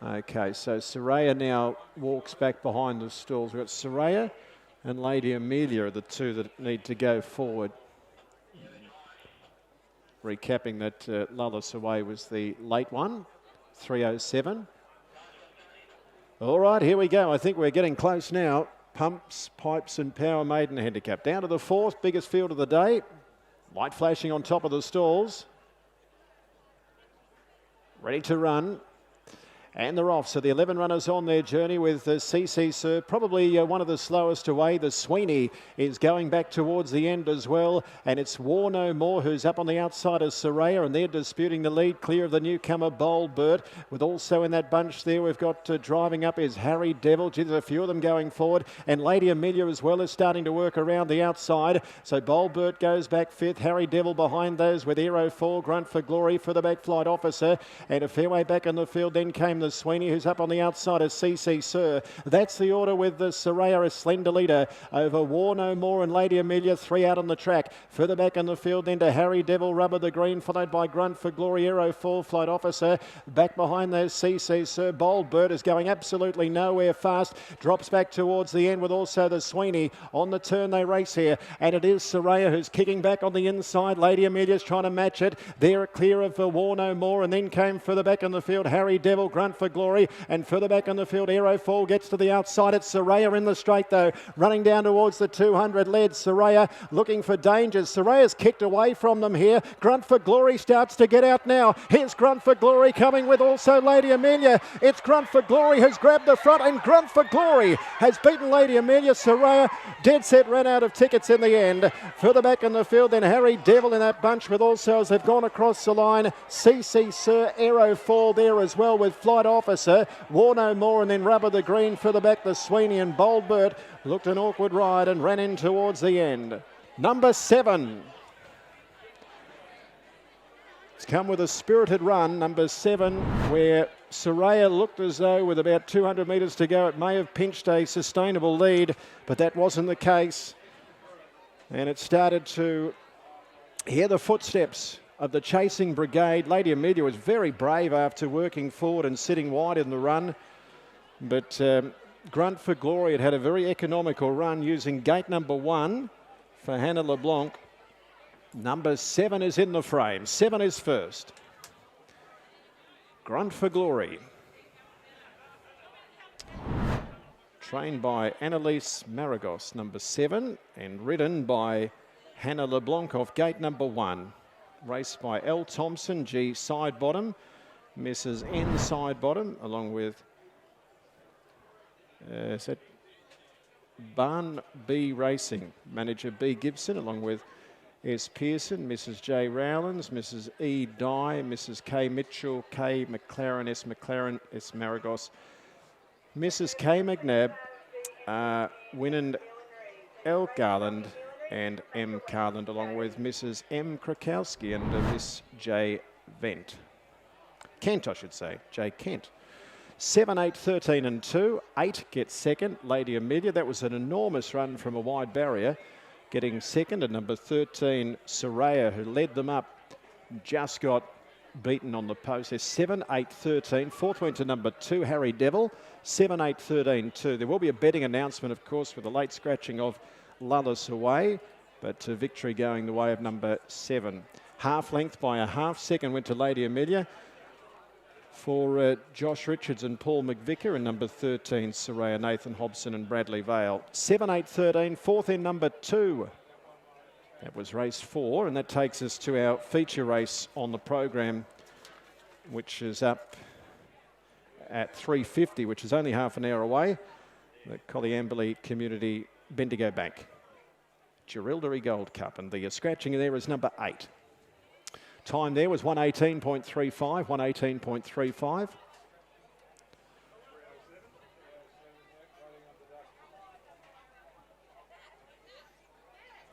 Okay, so Soraya now walks back behind the stalls. We've got Soraya and Lady Amelia are the two that need to go forward. Recapping that Lullis Away was the late one, 3:07. All right, here we go. I think we're getting close now. Pumps, Pipes and Power Maiden Handicap. Down to the fourth, biggest field of the day. Light flashing on top of the stalls. Ready to run. And they're off. So the 11 runners on their journey with CC Sir, probably one of the slowest away. The Sweeney is going back towards the end as well. And it's War No More who's up on the outside of Soraya, and they're disputing the lead clear of the newcomer Bold Bert. With also in that bunch there, we've got driving up is Harry Devil. Gee, there's a few of them going forward. And Lady Amelia as well is starting to work around the outside. So Bold Bert goes back fifth. Harry Devil behind those with Aero 4, Grunt for Glory for the back flight officer. And a fair way back in the field then came the Sweeney, who's up on the outside of CC Sir. That's the order with the Soraya, a slender leader over War No More and Lady Amelia, 3 out on the track. Further back in the field then to Harry Devil, Rubber the Green, followed by Grunt for Glory, Aero 4, Flight Officer. Back behind those CC Sir. Bold Bird is going absolutely nowhere fast. Drops back towards the end with also the Sweeney. On the turn they race here, and it is Soraya who's kicking back on the inside. Lady Amelia's trying to match it. They're clear of War No More, and then came further back in the field Harry Devil, Grunt for Glory, and further back on the field Aero 4 gets to the outside. It's Soraya in the straight though, running down towards the 200 led. Soraya looking for dangers. Soraya's kicked away from them here. Grunt for Glory starts to get out now. Here's Grunt for Glory coming with also Lady Amelia. It's Grunt for Glory has grabbed the front, and Grunt for Glory has beaten Lady Amelia. Soraya dead set ran out of tickets in the end. Further back in the field then Harry Devil in that bunch with also as they've gone across the line. CC Sir, Aero 4 there as well with Flight Officer. War No More, and then Rubber the Green further back. The Sweeney and Bold Bert looked an awkward ride and ran in towards the end. Number 7. It's come with a spirited run, number 7, where Soraya looked as though with about 200 metres to go it may have pinched a sustainable lead, but that wasn't the case. And it started to hear the footsteps of the chasing brigade. Lady Amelia was very brave after working forward and sitting wide in the run. But Grunt for Glory had a very economical run using gate number 1 for Hannah LeBlanc. Number 7 is in the frame. 7 is first. Grunt for Glory. Trained by Annalise Maragos, number 7, and ridden by Hannah LeBlanc off gate number 1. Raced by L. Thompson, G. Side Bottom, Mrs. N. Side Bottom, along with Barn B Racing, manager B. Gibson, along with S. Pearson, Mrs. J. Rowlands, Mrs. E. Dye, Mrs. K. Mitchell, K. McLaren, S. Maragos, Mrs. K. McNabb, Winand L. Garland, and M. Carland, along with Mrs. M. Krakowski and Miss J. Kent, I should say, J. Kent. 7, 8, 13 and 2. 8 gets second. Lady Amelia, that was an enormous run from a wide barrier, getting second. And number 13, Soraya, who led them up, just got beaten on the post. There's 7, 8, 13. Fourth went to number 2, Harry Devil. 7, 8, 13, 2. There will be a betting announcement, of course, with the late scratching of Lullis Away, but victory going the way of number 7. Half length by a half. Second went to Lady Amelia for Josh Richards and Paul McVicker, and number 13, Soraya, Nathan Hobson and Bradley Vale. 7, 8, 13. Fourth in number 2. That was race 4, and that takes us to our feature race on the program, which is up at 3:50, which is only half an hour away. The Colliamberley Community Bendigo Bank Jerilderie Gold Cup, and the scratching there is number 8. Time there was 1:18.35, 1:18.35.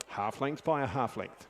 Half length by a half length.